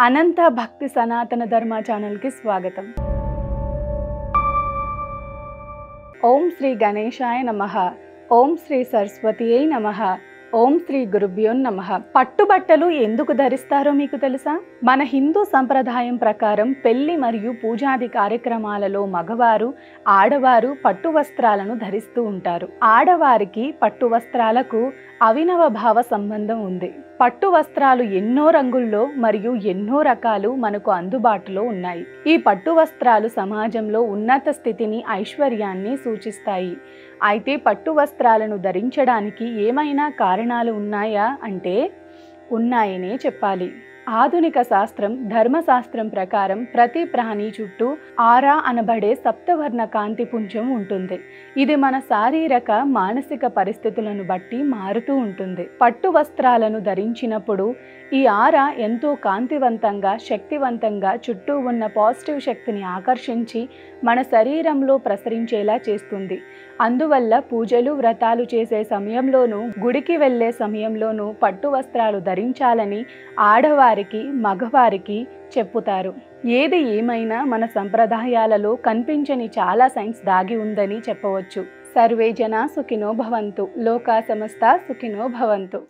అనంత భక్తి సనాతన ధర్మ ఛానల్కి స్వాగతం. ఓం శ్రీ గణేశాయ నమః. ఓం శ్రీ సరస్వతియై నమః. ఓం శ్రీ గురుభ్యో నమః. పట్టుబట్టలు ఎందుకు ధరిస్తారో మీకు తెలుసా? మన హిందూ సంప్రదాయం ప్రకారం పెళ్లి మరియు పూజాది కార్యక్రమాలలో మగవారు ఆడవారు పట్టు వస్త్రాలను ధరిస్తూ ఉంటారు. ఆడవారికి పట్టు వస్త్రాలకు అవినవ భావ సంబంధం ఉంది. పట్టు వస్త్రాలు ఎన్నో రంగుల్లో మరియు ఎన్నో రకాలు మనకు అందుబాటులో ఉన్నాయి. ఈ పట్టు వస్త్రాలు సమాజంలో ఉన్నత స్థితిని, ఐశ్వర్యాన్ని సూచిస్తాయి. అయితే పట్టు వస్త్రాలను ధరించడానికి ఏమైనా కారణాలు ఉన్నాయా అంటే ఉన్నాయనే చెప్పాలి. ఆధునిక శాస్త్రం, ధర్మశాస్త్రం ప్రకారం ప్రతి ప్రాణి చుట్టూ ఆరా అనబడే సప్తవర్ణ కాంతి పుంజం ఉంటుంది. ఇది మన శారీరక, మానసిక పరిస్థితులను బట్టి మారుతూ ఉంటుంది. పట్టు వస్త్రాలను ధరించినప్పుడు ఈ ఆరా ఎంతో కాంతివంతంగా, శక్తివంతంగా చుట్టూ ఉన్న పాజిటివ్ శక్తిని ఆకర్షించి మన శరీరంలో ప్రసరించేలా చేస్తుంది. అందువల్ల పూజలు, వ్రతాలు చేసే సమయంలోనూ, గుడికి వెళ్ళే సమయంలోనూ పట్టు వస్త్రాలు ధరించాలని ఆడవారికి, మగవారికి చెప్పుతారు. ఏది ఏమైనా మన సంప్రదాయాలలో కనిపించని చాలా సైన్స్ దాగి ఉందని చెప్పవచ్చు. సర్వే జనా సుఖినో భవంతు. లోకా సమస్తా సుఖినో భవంతు.